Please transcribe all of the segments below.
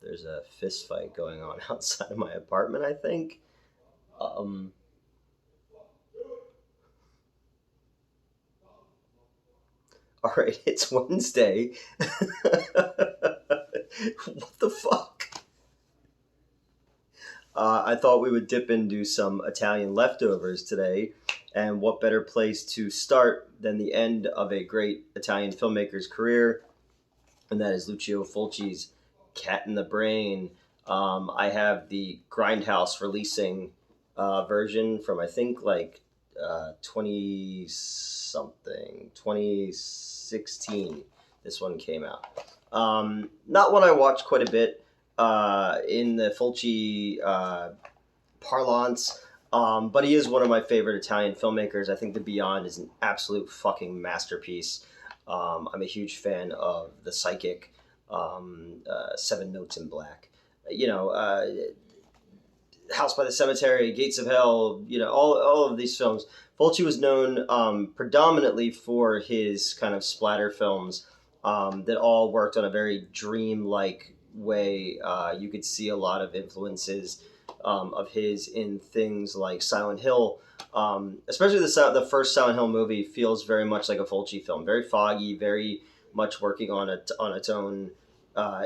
There's a fist fight going on outside of my apartment, I think. Um, all right, it's Wednesday. What the fuck? I thought we would dip into some Italian leftovers today, and what better place to start than the end of a great Italian filmmaker's career, and that is Lucio Fulci's Cat in the Brain. I have the Grindhouse releasing version from I think like 20 something, 2016. This one came out. Not one I watched quite a bit in the Fulci parlance. But he is one of my favorite Italian filmmakers. I think The Beyond is an absolute fucking masterpiece. I'm a huge fan of The Psychic, Seven Notes in Black. You know, House by the Cemetery, Gates of Hell, all of these films. Fulci was known predominantly for his kind of splatter films that all worked on a very dream-like way. You could see a lot of influences of his in things like Silent Hill. Especially the first Silent Hill movie feels very much like a Fulci film, very foggy, very much working on its own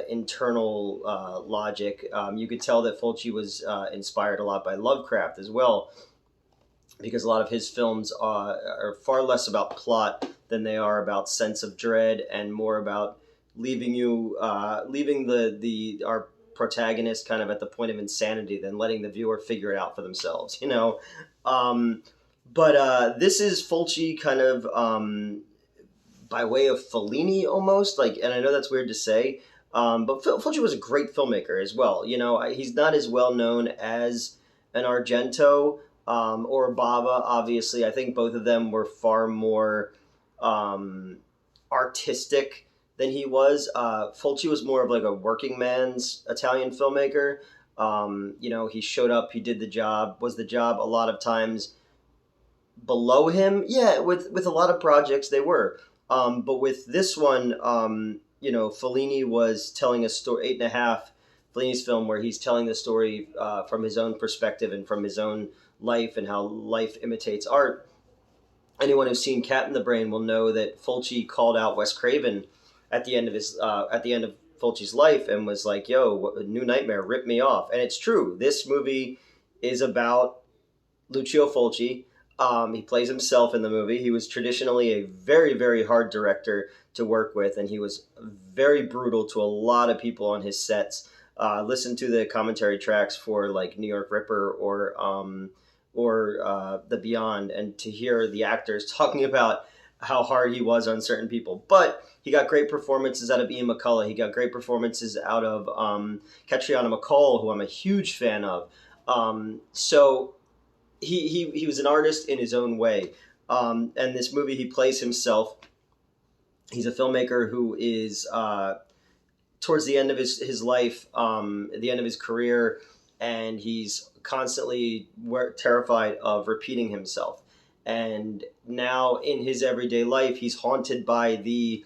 internal logic. You could tell that Fulci was inspired a lot by Lovecraft as well, because a lot of his films are far less about plot than they are about sense of dread, and more about leaving our protagonist kind of at the point of insanity than letting the viewer figure it out for themselves. Um, but this is Fulci kind of by way of Fellini almost, like, and I know that's weird to say. But Fulci was a great filmmaker as well. He's not as well known as an Argento or Bava. Obviously, I think both of them were far more artistic than he was. Fulci was more of like a working man's Italian filmmaker. He showed up, he did the job. Was the job a lot of times below him? Yeah, with a lot of projects they were. But with this one, Fellini was telling a story, Eight and a Half, Fellini's film, where he's telling the story from his own perspective and from his own life and how life imitates art. Anyone who's seen Cat in the Brain will know that Fulci called out Wes Craven at the end of Fulci's life and was like, "Yo, New Nightmare ripped me off," and it's true. This movie is about Lucio Fulci. He plays himself in the movie. He was traditionally a very, very hard director to work with, and he was very brutal to a lot of people on his sets. Listen to the commentary tracks for like New York Ripper or The Beyond, and to hear the actors talking about how hard he was on certain people. But he got great performances out of Ian McCullough. He got great performances out of Catriona McCall, who I'm a huge fan of. So he was an artist in his own way. And this movie, he plays himself. He's a filmmaker who is towards the end of his life, at the end of his career, and he's constantly terrified of repeating himself. And now in his everyday life, he's haunted by the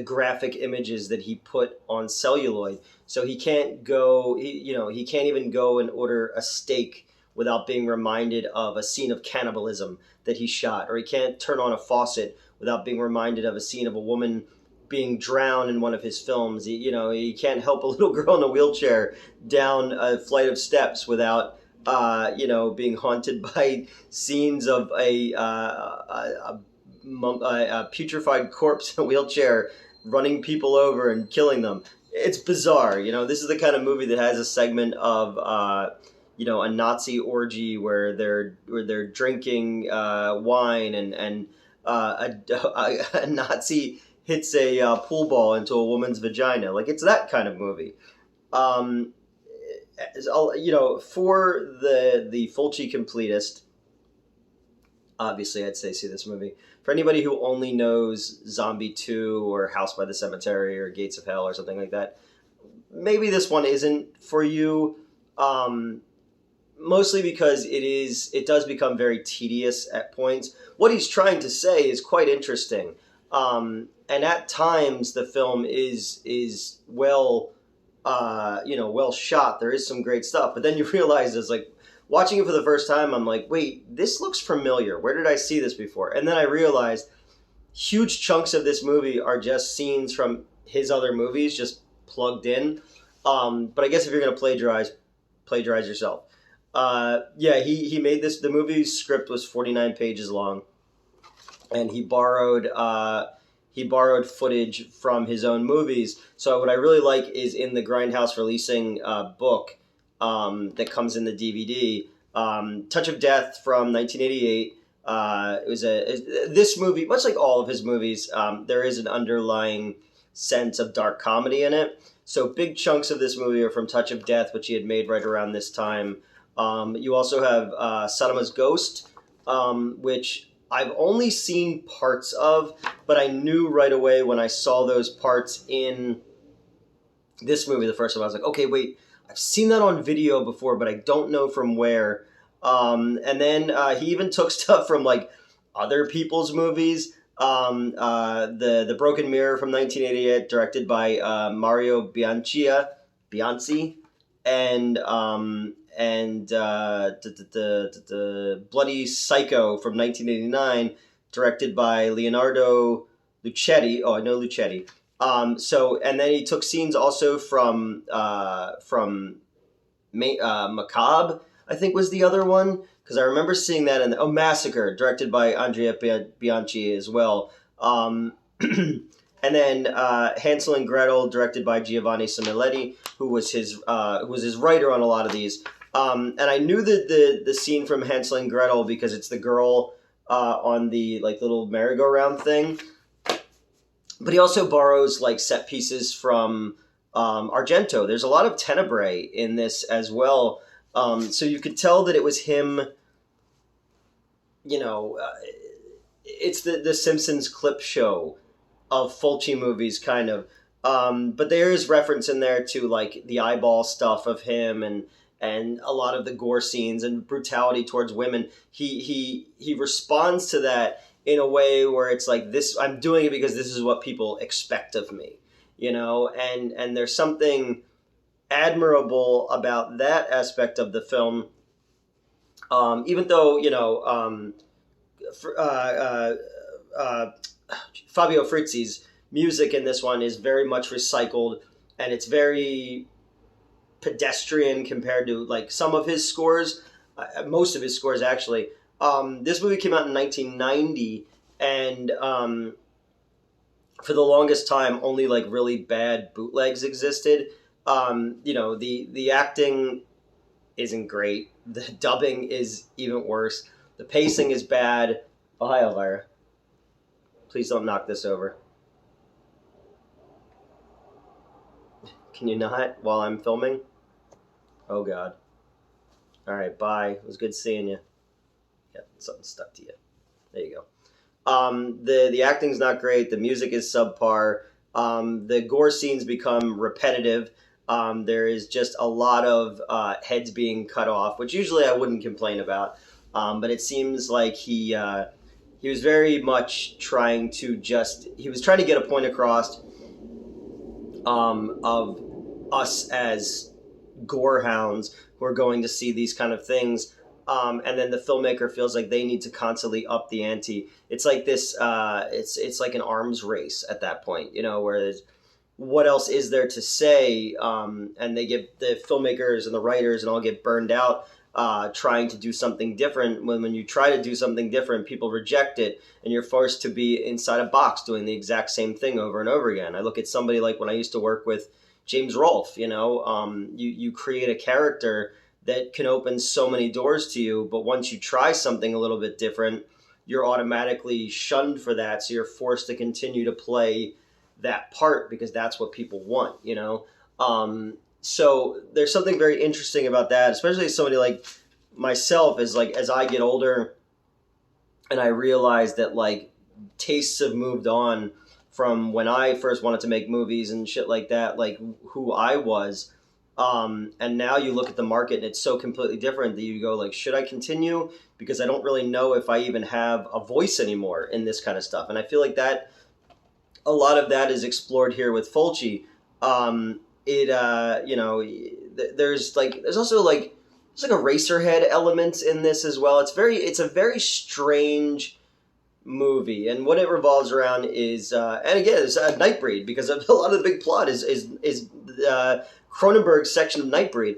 graphic images that he put on celluloid. So he can't go. He can't even go and order a steak without being reminded of a scene of cannibalism that he shot, or he can't turn on a faucet without being reminded of a scene of a woman being drowned in one of his films. He can't help a little girl in a wheelchair down a flight of steps without, being haunted by scenes of a putrefied corpse in a wheelchair running people over and killing them. It's bizarre. This is the kind of movie that has a segment of, a Nazi orgy where they're drinking wine and a Nazi hits a pool ball into a woman's vagina. Like, it's that kind of movie. For the Fulci completist, obviously I'd say see this movie. For anybody who only knows Zombie 2 or House by the Cemetery or Gates of Hell or something like that, maybe this one isn't for you. Mostly because it does become very tedious at points. What he's trying to say is quite interesting. And at times the film is well well shot. There is some great stuff, but then you realize it's like watching it for the first time. I'm like, wait, this looks familiar. Where did I see this before? And then I realized huge chunks of this movie are just scenes from his other movies, just plugged in. But I guess if you're gonna plagiarize yourself. Yeah, he made this. The movie script was 49 pages long, and he borrowed footage from his own movies. So what I really like is in the Grindhouse releasing book that comes in the DVD, Touch of Death from 1988. It was this movie, much like all of his movies, there is an underlying sense of dark comedy in it. So big chunks of this movie are from Touch of Death, which he had made right around this time. You also have Sodoma's Ghost, which I've only seen parts of, but I knew right away when I saw those parts in this movie the first time. I was like, okay, wait, I've seen that on video before, but I don't know from where. And then he even took stuff from like other people's movies. The Broken Mirror from 1988, directed by Mario Bianchi, and the Bloody Psycho from 1989, directed by Leonardo Lucetti. Oh, I know Lucetti. And then he took scenes also from Macabre, I think was the other one, because I remember seeing that in Massacre, directed by Andrea Bianchi as well. And then Hansel and Gretel, directed by Giovanni Simonetti, who was his writer on a lot of these. And I knew that the scene from Hansel and Gretel because it's the girl on the like little merry-go-round thing. But he also borrows like set pieces from Argento. There's a lot of Tenebrae in this as well. So you could tell that it was him. It's the Simpsons clip show of Fulci movies, kind of. But there is reference in there to like the eyeball stuff of him and a lot of the gore scenes and brutality towards women. He responds to that in a way where it's like, this, I'm doing it because this is what people expect of me, and there's something admirable about that aspect of the film. Even though, Fabio Frizzi's music in this one is very much recycled, and it's very pedestrian compared to like some of his scores, most of his scores actually. This movie came out in 1990, and for the longest time, only like really bad bootlegs existed. The acting isn't great. The dubbing is even worse. The pacing is bad. Oh, hi, Elvira. Please don't knock this over. Can you not while I'm filming? Oh, God. All right, bye. It was good seeing you. Yeah, something stuck to you. There you go. The acting's not great. The music is subpar. The gore scenes become repetitive. There is just a lot of heads being cut off, which usually I wouldn't complain about. But it seems like he was very much trying to get a point across of us as gore hounds who are going to see these kind of things. And then the filmmaker feels like they need to constantly up the ante. It's like this, it's like an arms race at that point, where there's, what else is there to say? And the filmmakers and the writers and all get burned out trying to do something different. When you try to do something different, people reject it, and you're forced to be inside a box doing the exact same thing over and over again. I look at somebody like when I used to work with James Rolfe, you create a character that can open so many doors to you, but once you try something a little bit different, you're automatically shunned for that, so you're forced to continue to play that part because that's what people want, So there's something very interesting about that, especially somebody like myself, is like, as I get older and I realize that like tastes have moved on from when I first wanted to make movies and shit like that, like who I was. And now you look at the market and it's so completely different that you go like, should I continue? Because I don't really know if I even have a voice anymore in this kind of stuff. And I feel like that a lot of that is explored here with Fulci. it there's also like there's like a Racerhead element in this as well. It's a very strange movie, and what it revolves around is and again it's Nightbreed, because a lot of the big plot is Cronenberg's section of Nightbreed.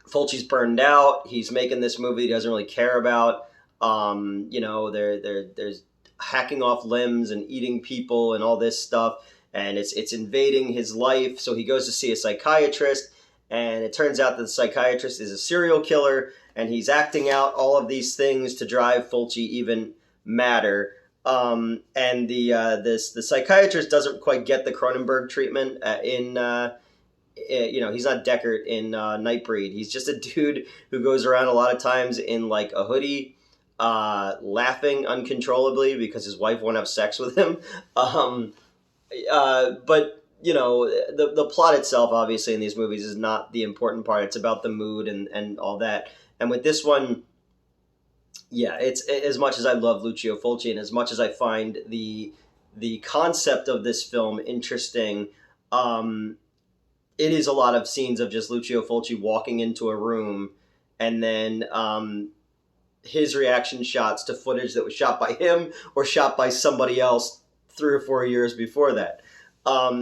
Fulci's burned out. He's making this movie he doesn't really care about. There's hacking off limbs and eating people and all this stuff, and it's invading his life. So he goes to see a psychiatrist, and it turns out that the psychiatrist is a serial killer, and he's acting out all of these things to drive Fulci even madder. And the psychiatrist doesn't quite get the Cronenberg treatment he's not Deckard in Nightbreed. He's just a dude who goes around a lot of times in like a hoodie, laughing uncontrollably because his wife won't have sex with him. But the plot itself, obviously, in these movies is not the important part. It's about the mood and all that. And with this one, yeah, it's as much as I love Lucio Fulci and as much as I find the concept of this film interesting. It is a lot of scenes of just Lucio Fulci walking into a room, and then his reaction shots to footage that was shot by him or shot by somebody else 3 or 4 years before that.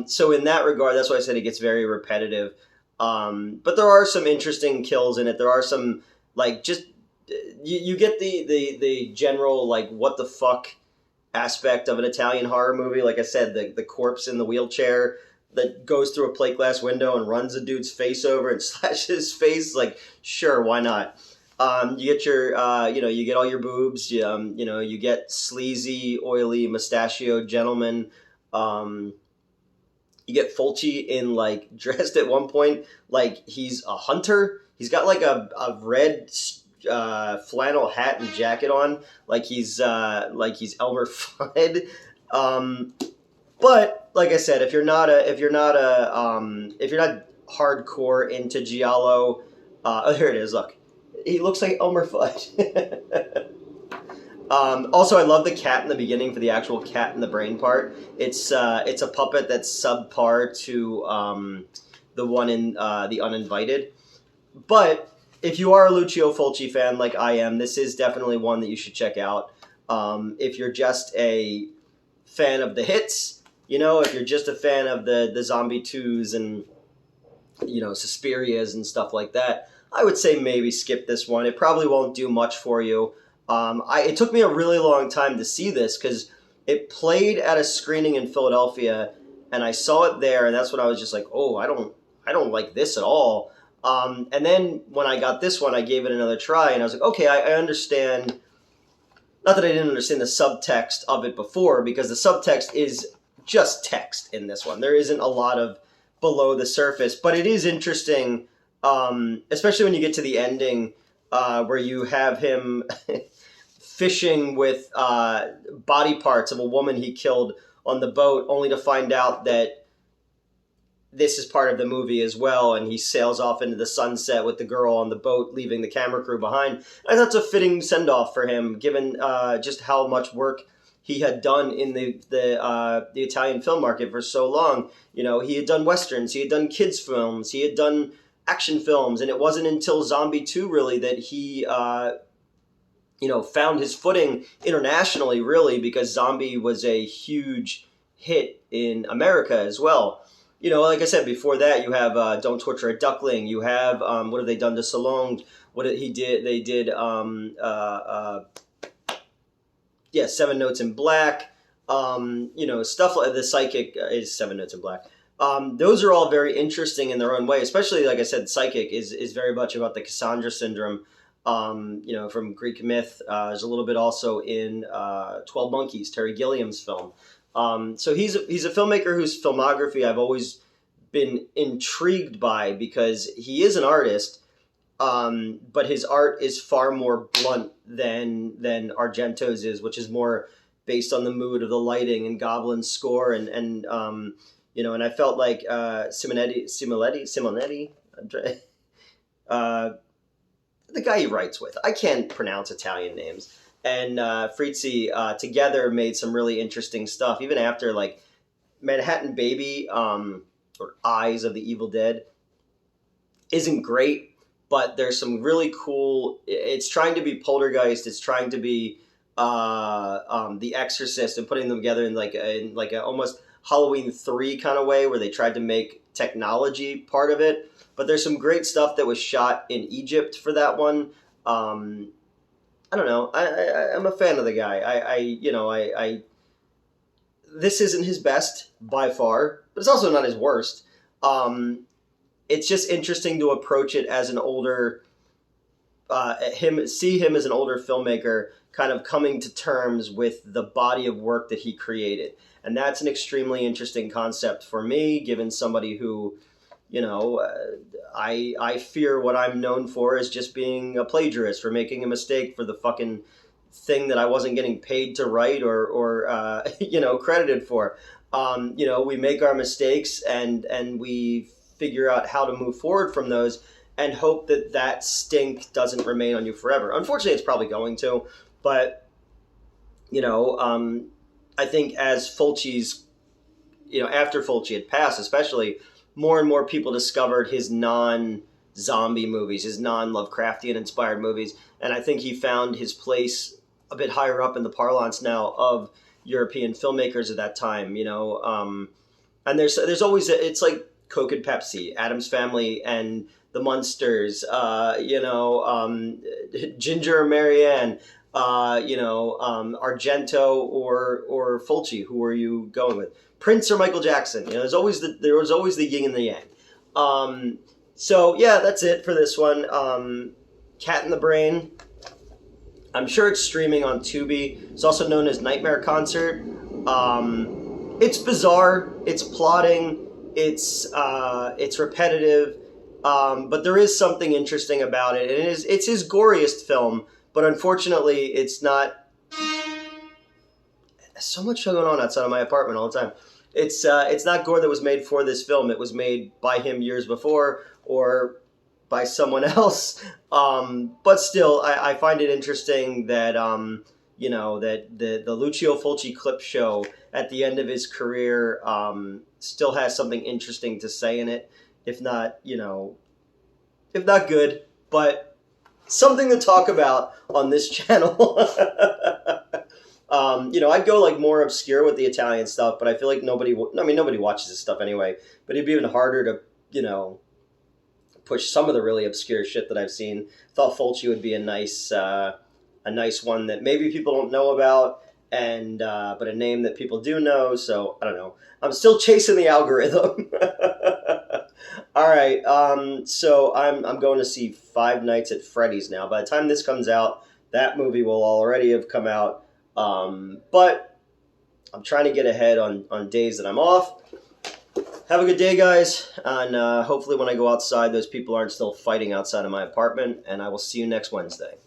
So in that regard, that's why I said it gets very repetitive. But there are some interesting kills in it. There are some, like, just you get the general, like, what the fuck aspect of an Italian horror movie. Like I said, the corpse in the wheelchair that goes through a plate glass window and runs a dude's face over and slashes his face. Like, sure, why not? You get your, you get all your boobs. You get sleazy, oily, mustachioed gentlemen. You get Fulci in, like, dressed at one point like he's a hunter. He's got like a red flannel hat and jacket on, like he's Elmer Fudd. But like I said, if you're not hardcore into giallo, here it is. Look, he looks like Elmer Fudd. Also, I love the cat in the beginning for the actual cat in the brain part. It's a puppet that's subpar to the one in The Uninvited. But if you are a Lucio Fulci fan like I am, this is definitely one that you should check out. If you're just a fan of the hits, if you're just a fan of the Zombie 2s and, Suspirias and stuff like that, I would say maybe skip this one. It probably won't do much for you. It took me a really long time to see this because it played at a screening in Philadelphia, and I saw it there, and that's when I was just like, oh, I don't like this at all. And then when I got this one, I gave it another try, and I was like, okay, I understand. Not that I didn't understand the subtext of it before, because the subtext is just text in this one. There isn't a lot of below the surface, but it is interesting, especially when you get to the ending, where you have him fishing with body parts of a woman he killed on the boat, only to find out that this is part of the movie as well, and he sails off into the sunset with the girl on the boat, leaving the camera crew behind. And that's a fitting send-off for him, given just how much work he had done in the Italian film market for so long. He had done westerns, he had done kids films, he had done action films, and it wasn't until Zombie 2 really that he found his footing internationally, really, because Zombie was a huge hit in America as well. Like I said, before that, you have Don't Torture a Duckling. You have, what have they done to Solange? They did, 7 Notes in Black. Stuff like The Psychic is 7 Notes in Black. Those are all very interesting in their own way, especially, like I said, Psychic is very much about the Cassandra syndrome, from Greek myth. There's a little bit also in 12 Monkeys, Terry Gilliam's film. So he's a filmmaker whose filmography I've always been intrigued by, because he is an artist, but his art is far more blunt than Argento's is, which is more based on the mood of the lighting and Goblin's score, and I felt like Simonetti, the guy he writes with. I can't pronounce Italian names. And Frizzi together made some really interesting stuff. Even after, like, Manhattan Baby, or Eyes of the Evil Dead isn't great, but there's some really cool. It's trying to be Poltergeist. It's trying to be The Exorcist, and putting them together in like a almost Halloween 3 kind of way, where they tried to make technology part of it. But there's some great stuff that was shot in Egypt for that one. I don't know. I'm a fan of the guy. This isn't his best by far, but it's also not his worst. It's just interesting to approach it as an older, see him as an older filmmaker, kind of coming to terms with the body of work that he created, and that's an extremely interesting concept for me, given somebody who, I fear what I'm known for is just being a plagiarist, for making a mistake for the fucking thing that I wasn't getting paid to write or credited for. We make our mistakes and we figure out how to move forward from those and hope that that stink doesn't remain on you forever. Unfortunately, it's probably going to, but I think as Fulci's, after Fulci had passed, especially, more and more people discovered his non-zombie movies, his non-Lovecraftian inspired movies, and I think he found his place a bit higher up in the parlance now of European filmmakers at that time. And there's always it's like Coke and Pepsi, Addams Family, and the Munsters. Ginger and Marianne. Argento or Fulci. Who are you going with? Prince or Michael Jackson? There was always the yin and the yang. So yeah, that's it for this one. Cat in the Brain. I'm sure it's streaming on Tubi. It's also known as Nightmare Concert. It's bizarre. It's plotting. It's repetitive. But there is something interesting about it. It's his goriest film, but unfortunately, it's not. There's so much going on outside of my apartment all the time. It's not gore that was made for this film. It was made by him years before, or by someone else. But still, I find it interesting that that the Lucio Fulci clip show at the end of his career still has something interesting to say in it, if not good, but something to talk about on this channel. I'd go like more obscure with the Italian stuff, but I feel like nobody watches this stuff anyway. But it'd be even harder to, push some of the really obscure shit that I've seen. Thought Fulci would be a nice one that maybe people don't know about, and but a name that people do know. So I don't know. I'm still chasing the algorithm. All right. So I'm going to see Five Nights at Freddy's now. By the time this comes out, that movie will already have come out. But I'm trying to get ahead on days that I'm off. Have a good day, guys, and hopefully when I go outside, those people aren't still fighting outside of my apartment, and I will see you next Wednesday.